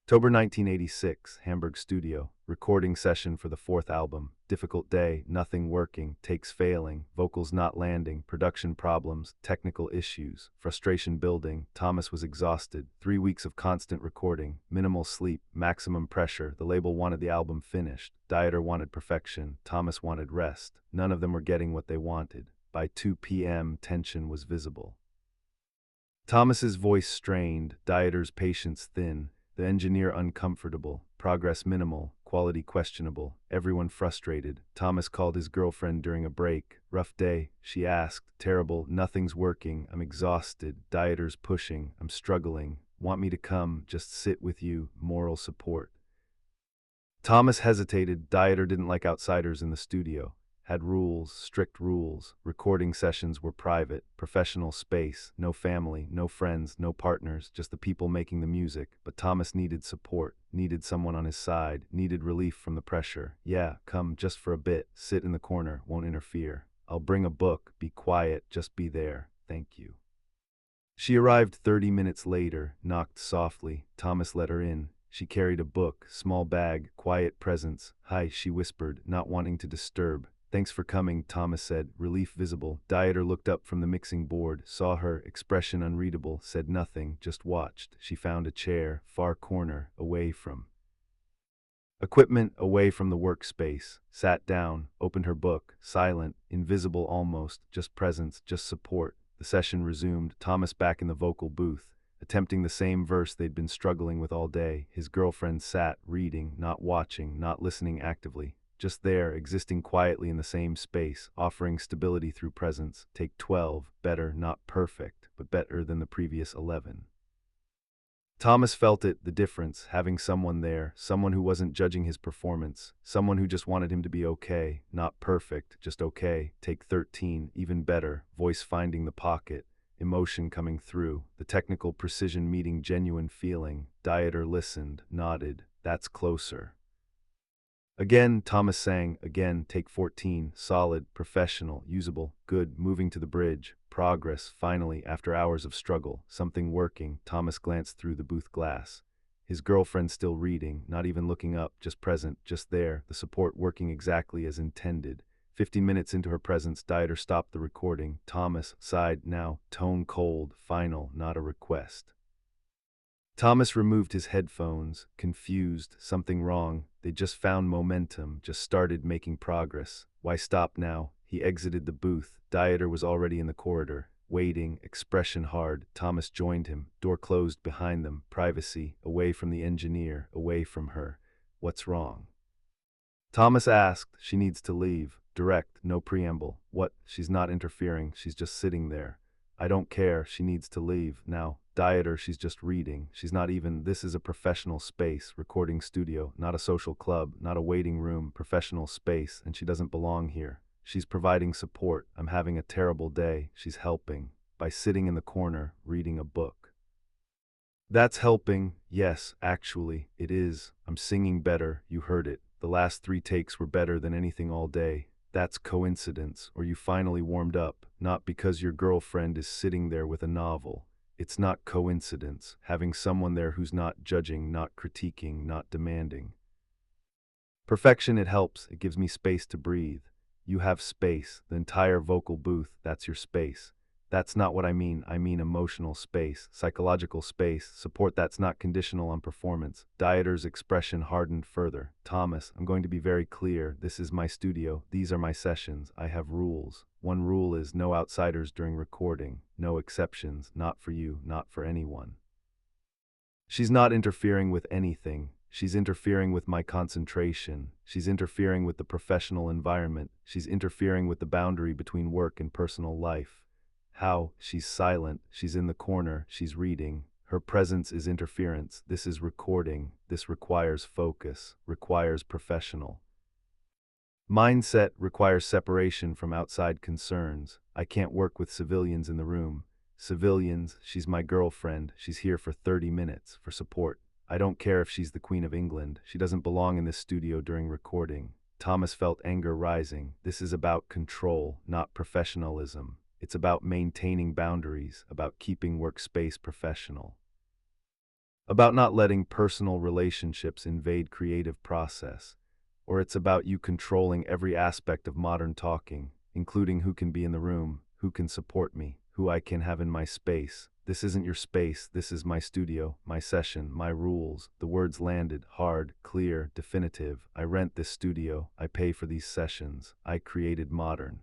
October 1986, Hamburg studio, recording session for the fourth album. Difficult day, nothing working, takes failing, vocals not landing, production problems, technical issues, frustration building. Thomas was exhausted. 3 weeks of constant recording, minimal sleep, maximum pressure. The label wanted the album finished. Dieter wanted perfection. Thomas wanted rest. None of them were getting what they wanted. By 2 p.m., tension was visible. Thomas's voice strained, Dieter's patience thin. The engineer uncomfortable, progress minimal, quality questionable, everyone frustrated. Thomas called his girlfriend during a break. Rough day, she asked. Terrible, nothing's working, I'm exhausted. Dieter's pushing, I'm struggling. Want me to come, just sit with you, moral support. Thomas hesitated. Dieter didn't like outsiders in the studio. Had rules, strict rules. Recording sessions were private, professional space, no family, no friends, no partners, just the people making the music. But Thomas needed support, needed someone on his side, needed relief from the pressure. Yeah, come just for a bit, sit in the corner, won't interfere. I'll bring a book, be quiet, just be there, thank you. She arrived 30 minutes later, knocked softly. Thomas let her in. She carried a book, small bag, quiet presence. Hi, she whispered, not wanting to disturb. Thanks for coming, Thomas said, relief visible. Dieter looked up from the mixing board, saw her, expression unreadable, said nothing, just watched. She found a chair, far corner, away from equipment, away from the workspace, sat down, opened her book, silent, invisible almost, just presence, just support. The session resumed, Thomas back in the vocal booth, attempting the same verse they'd been struggling with all day. His girlfriend sat, reading, not watching, not listening actively. Just there, existing quietly in the same space, offering stability through presence. Take 12, better, not perfect, but better than the previous 11. Thomas felt it, the difference, having someone there, someone who wasn't judging his performance, someone who just wanted him to be okay, not perfect, just okay. Take 13, even better, voice finding the pocket, emotion coming through, the technical precision meeting genuine feeling. Dieter listened, nodded, that's closer. Again, Thomas sang, again, take 14, solid, professional, usable, good, moving to the bridge, progress, finally, after hours of struggle, something working. Thomas glanced through the booth glass. His girlfriend still reading, not even looking up, just present, just there, the support working exactly as intended. 15 minutes into her presence, Dieter stopped the recording. Thomas sighed, now, tone cold, final, not a request. Thomas removed his headphones, confused, something wrong. They just found momentum, just started making progress. Why stop now? He exited the booth. Dieter was already in the corridor, waiting, expression hard. Thomas joined him, door closed behind them, privacy, away from the engineer, away from her. What's wrong? Thomas asked. She needs to leave. Direct, no preamble. What? She's not interfering, she's just sitting there. I don't care, she needs to leave. Now, Dieter, she's just reading. She's not even, this is a professional space, recording studio, not a social club, not a waiting room, professional space, and she doesn't belong here. She's providing support. I'm having a terrible day. She's helping. By sitting in the corner, reading a book. That's helping. Yes, actually, it is. I'm singing better, you heard it. The last 3 takes were better than anything all day. That's coincidence, or you finally warmed up, not because your girlfriend is sitting there with a novel. It's not coincidence, having someone there who's not judging, not critiquing, not demanding. Perfection, it helps, it gives me space to breathe. You have space, the entire vocal booth, that's your space. That's not what I mean emotional space, psychological space, support that's not conditional on performance. Dieter's expression hardened further. Thomas, I'm going to be very clear, this is my studio, these are my sessions, I have rules. One rule is no outsiders during recording, no exceptions, not for you, not for anyone. She's not interfering with anything. She's interfering with my concentration. She's interfering with the professional environment. She's interfering with the boundary between work and personal life. How? She's silent. She's in the corner. She's reading. Her presence is interference. This is recording. This requires focus, requires professional. Mindset requires separation from outside concerns. I can't work with civilians in the room. Civilians, she's my girlfriend. She's here for 30 minutes, for support. I don't care if she's the Queen of England. She doesn't belong in this studio during recording. Thomas felt anger rising. This is about control, not professionalism. It's about maintaining boundaries, about keeping workspace professional. about not letting personal relationships invade creative process, or it's about you controlling every aspect of modern talking, including who can be in the room, who can support me, who I can have in my space. This isn't your space, this is my studio, my session, my rules. The words landed, hard, clear, definitive. I rent this studio, I pay for these sessions, I created modern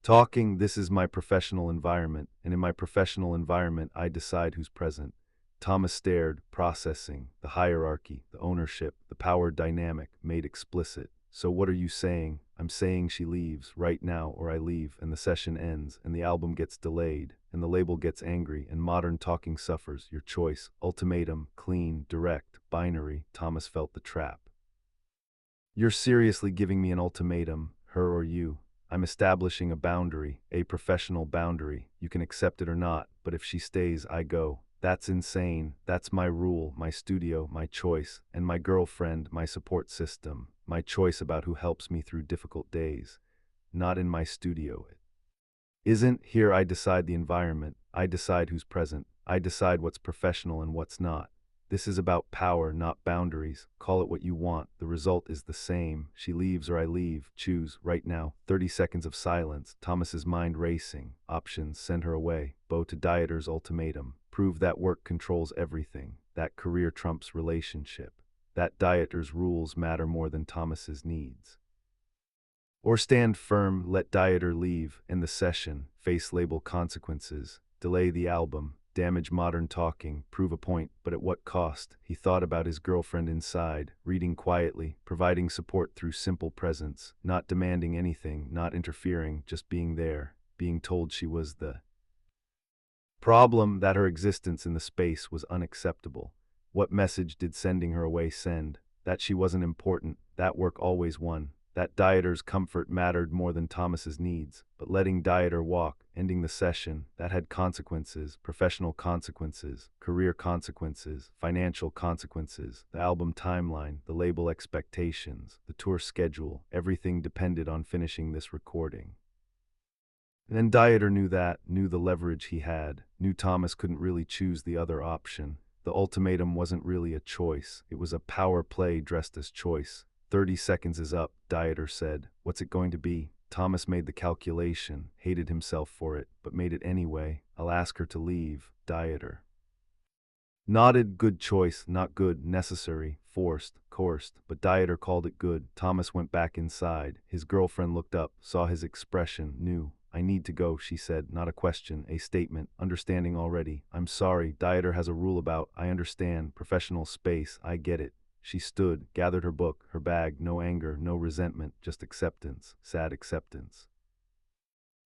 talking. This is my professional environment, and in my professional environment I decide who's present. Thomas stared, processing, the hierarchy, the ownership, the power dynamic made explicit. So what are you saying? I'm saying she leaves, right now, or I leave, and the session ends, and the album gets delayed, and the label gets angry, and modern talking suffers. Your choice, ultimatum, clean, direct, binary. Thomas felt the trap. You're seriously giving me an ultimatum, her or you. I'm establishing a boundary, a professional boundary. You can accept it or not, but if she stays, I go. That's insane. That's my rule, my studio, my choice, and my girlfriend, my support system, my choice about who helps me through difficult days. Not in my studio. It isn't. Here I decide the environment, I decide who's present, I decide what's professional and what's not. This is about power, not boundaries. Call it what you want. The result is the same. She leaves or I leave. Choose, right now. 30 seconds of silence. Thomas's mind racing. Options, send her away. Bow to dieter's ultimatum. Prove that work controls everything. That career trumps relationship. That dieter's rules matter more than Thomas's needs. Or stand firm, let dieter leave, end the session, face label consequences, delay the album, damage modern talking, prove a point, but at what cost? He thought about his girlfriend inside, reading quietly, providing support through simple presence, not demanding anything, not interfering, just being there, being told she was the problem, that her existence in the space was unacceptable. What message did sending her away send? That she wasn't important, that work always won. That dieter's comfort mattered more than Thomas's needs, but letting dieter walk, ending the session, that had consequences, professional consequences, career consequences, financial consequences, the album timeline, the label expectations, the tour schedule, everything depended on finishing this recording. And dieter knew that, knew the leverage he had, knew Thomas couldn't really choose the other option. The ultimatum wasn't really a choice, it was a power play dressed as choice. 30 seconds is up, dieter said. What's it going to be? Thomas made the calculation, hated himself for it, but made it anyway. I'll ask her to leave, dieter nodded. Good choice, not good, necessary, forced, coerced, but dieter called it good. Thomas went back inside. His girlfriend looked up, saw his expression, knew. I need to go, she said, not a question, a statement, understanding already. I'm sorry, dieter has a rule about, I understand, professional space, I get it. She stood, gathered her book, her bag, no anger, no resentment, just acceptance, sad acceptance.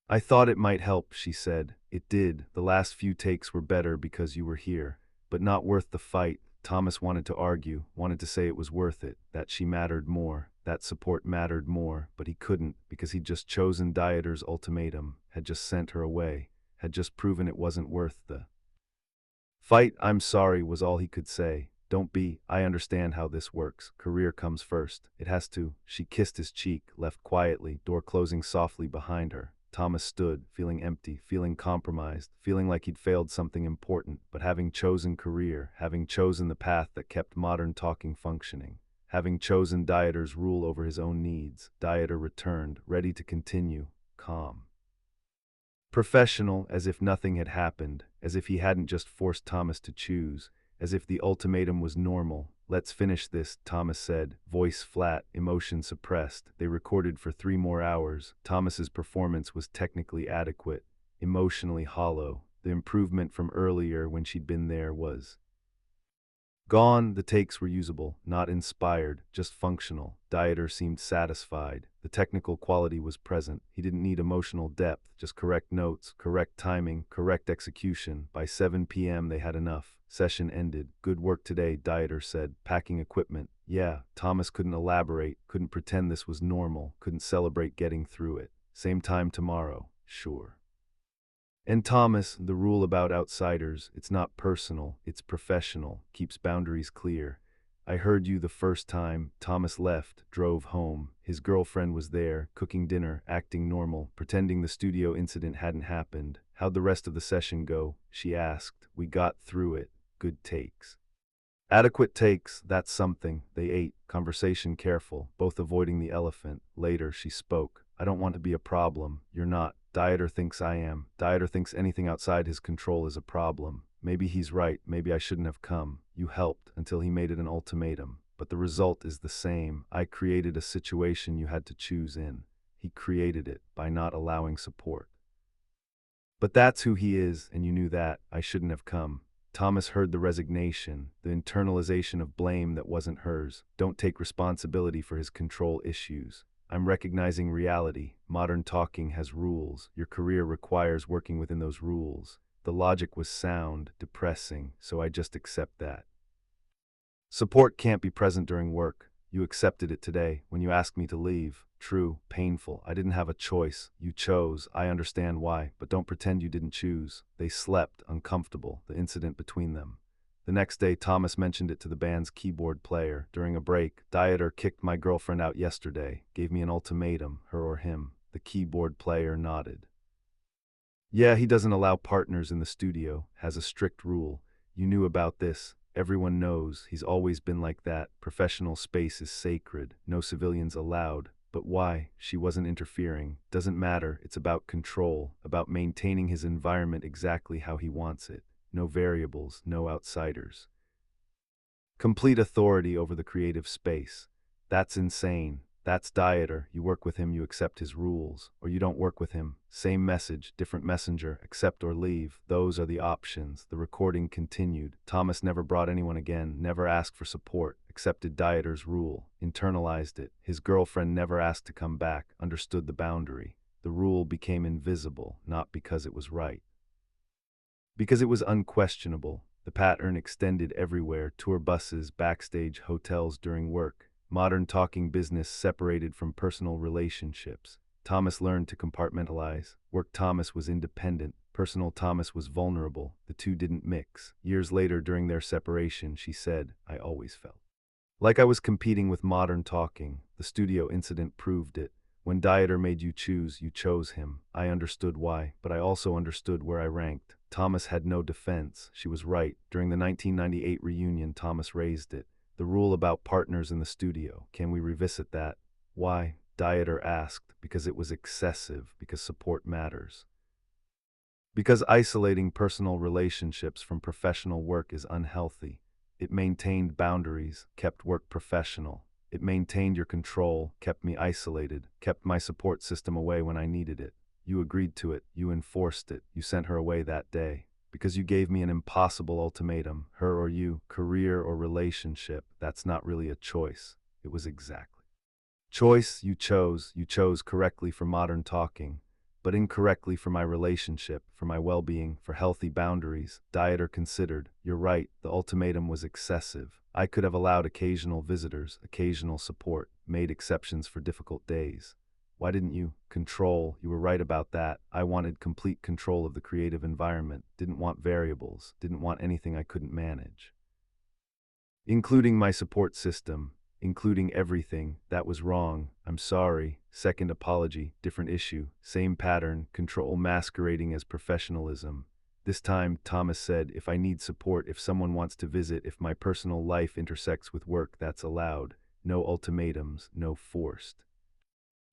I thought it might help, she said. It did. The last few takes were better because you were here, but not worth the fight. Thomas wanted to argue, wanted to say it was worth it, that she mattered more, that support mattered more, but he couldn't because he'd just chosen dieter's ultimatum, had just sent her away, had just proven it wasn't worth the fight. I'm sorry was all he could say. Don't be, I understand how this works. Career comes first. It has to. She kissed his cheek, left quietly, door closing softly behind her. Thomas stood, feeling empty, feeling compromised, feeling like he'd failed something important, but having chosen career, having chosen the path that kept modern talking functioning, having chosen dieter's rule over his own needs, dieter returned, ready to continue, calm. Professional, as if nothing had happened, as if he hadn't just forced Thomas to choose, as if the ultimatum was normal. Let's finish this, Thomas said, voice flat, emotion suppressed. They recorded for 3 more hours. Thomas's performance was technically adequate, emotionally hollow. The improvement from earlier when she'd been there was gone. The takes were usable, not inspired, just functional. Dieter seemed satisfied. The technical quality was present. He didn't need emotional depth, just correct notes, correct timing, correct execution. By 7 p.m. they had enough. Session ended. Good work today, dieter said, packing equipment. Yeah, Thomas couldn't elaborate, couldn't pretend this was normal, couldn't celebrate getting through it. Same time tomorrow, sure. And Thomas, the rule about outsiders, it's not personal, it's professional, keeps boundaries clear. I heard you the first time. Thomas left, drove home. His girlfriend was there, cooking dinner, acting normal, pretending the studio incident hadn't happened. How'd the rest of the session go? She asked. We got through it. good takes. Adequate takes, that's something. They ate, conversation careful, both avoiding the elephant. Later, she spoke. I don't want to be a problem. You're not. Dieter thinks I am. Dieter thinks anything outside his control is a problem. Maybe he's right. Maybe I shouldn't have come. You helped until he made it an ultimatum. But the result is the same. I created a situation you had to choose in. He created it by not allowing support. But that's who he is, and you knew that. I shouldn't have come. Thomas heard the resignation, the internalization of blame that wasn't hers. Don't take responsibility for his control issues. I'm recognizing reality. Modern talking has rules. Your career requires working within those rules. The logic was sound, depressing, so I just accept that. Support can't be present during work. You accepted it today when you asked me to leave. True, painful. I didn't have a choice. You chose. I understand why, but don't pretend you didn't choose. They slept, uncomfortable, the incident between them. The next day, Thomas mentioned it to the band's keyboard player. During a break, Dieter kicked my girlfriend out yesterday, gave me an ultimatum, her or him. The keyboard player nodded. Yeah, he doesn't allow partners in the studio, has a strict rule. You knew about this. Everyone knows. He's always been like that. Professional space is sacred. No civilians allowed. But why? She wasn't interfering. Doesn't matter. It's about control, about maintaining his environment exactly how he wants it. No variables, no outsiders. Complete authority over the creative space. That's insane. That's Dieter. You work with him, you accept his rules. Or you don't work with him. Same message, different messenger, accept or leave. Those are the options. The recording continued. Thomas never brought anyone again, never asked for support, accepted Dieter's rule, internalized it. His girlfriend never asked to come back, understood the boundary. The rule became invisible, not because it was right. Because it was unquestionable. The pattern extended everywhere, tour buses, backstage, hotels during work. Modern talking business separated from personal relationships. Thomas learned to compartmentalize. Work Thomas was independent. Personal Thomas was vulnerable. The two didn't mix. Years later, during their separation, she said, I always felt like I was competing with modern talking. The studio incident proved it. When Dieter made you choose, you chose him. I understood why, but I also understood where I ranked. Thomas had no defense. She was right. During the 1998 reunion, Thomas raised it. The rule about partners in the studio. Can we revisit that? Why? Dieter asked. Because it was excessive. Because support matters. Because isolating personal relationships from professional work is unhealthy. It maintained boundaries, kept work professional. It maintained your control, kept me isolated, kept my support system away when I needed it. You agreed to it. You enforced it. You sent her away that day. Because you gave me an impossible ultimatum, her or you, career or relationship. That's not really a choice. It was exactly. Choice, you chose correctly for modern talking, but incorrectly for my relationship, for my well-being, for healthy boundaries. Dieter considered, you're right, the ultimatum was excessive. I could have allowed occasional visitors, occasional support, made exceptions for difficult days. Why didn't you? Control, you were right about that. I wanted complete control of the creative environment, didn't want variables, didn't want anything I couldn't manage. Including my support system, including everything, that was wrong. I'm sorry. Second apology, different issue, same pattern, control masquerading as professionalism. This time, Thomas said, if I need support, if someone wants to visit, if my personal life intersects with work, that's allowed. No ultimatums, no forced.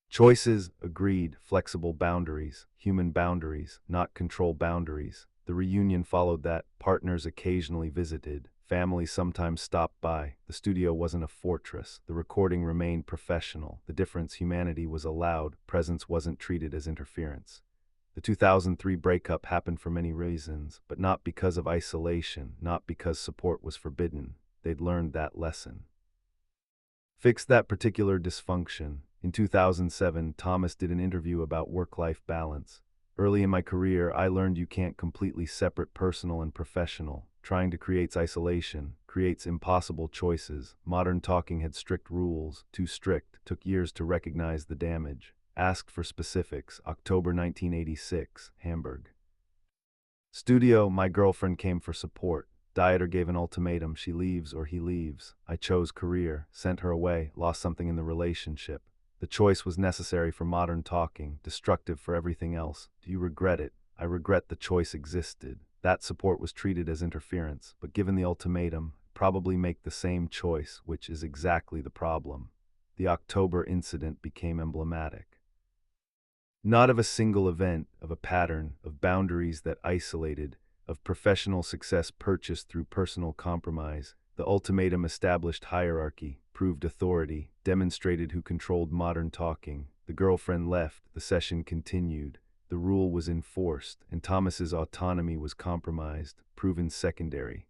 Choices, agreed, flexible boundaries, human boundaries, not control boundaries. The reunion followed that. Partners occasionally visited. Families sometimes stopped by. The studio wasn't a fortress. The recording remained professional. The difference, humanity was allowed. Presence wasn't treated as interference. The 2003 breakup happened for many reasons, but not because of isolation, not because support was forbidden. They'd learned that lesson. Fixed that particular dysfunction. In 2007, Thomas did an interview about work-life balance. Early in my career, I learned you can't completely separate personal and professional. Trying to create isolation, creates impossible choices. Modern talking had strict rules, too strict, took years to recognize the damage. Asked for specifics, October 1986, Hamburg. Studio, my girlfriend came for support. Dieter gave an ultimatum, she leaves or he leaves. I chose career, sent her away, lost something in the relationship. The choice was necessary for modern talking, destructive for everything else. Do you regret it? I regret the choice existed. That support was treated as interference, but given the ultimatum, probably make the same choice, which is exactly the problem. The October incident became emblematic. Not of a single event, of a pattern, of boundaries that isolated, of professional success purchased through personal compromise. The ultimatum established hierarchy, proved authority, demonstrated who controlled modern talking. The girlfriend left, the session continued. The rule was enforced, and Thomas's autonomy was compromised, proven secondary.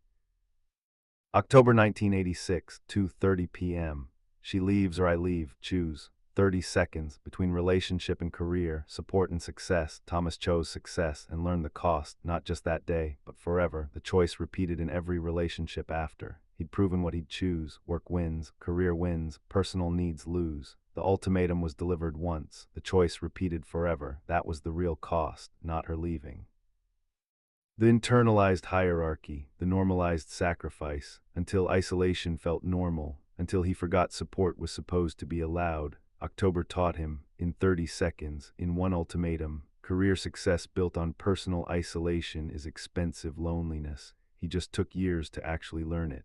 October 1986, 2:30 p.m. She leaves or I leave, choose. 30 seconds between relationship and career, support and success. Thomas chose success and learned the cost, not just that day, but forever. The choice repeated in every relationship after. He'd proven what he'd choose. Work wins, career wins, personal needs lose. The ultimatum was delivered once. The choice repeated forever. That was the real cost, not her leaving. The internalized hierarchy, the normalized sacrifice, until isolation felt normal, until he forgot support was supposed to be allowed. October taught him, in 30 seconds, in one ultimatum, career success built on personal isolation is expensive loneliness. He just took years to actually learn it.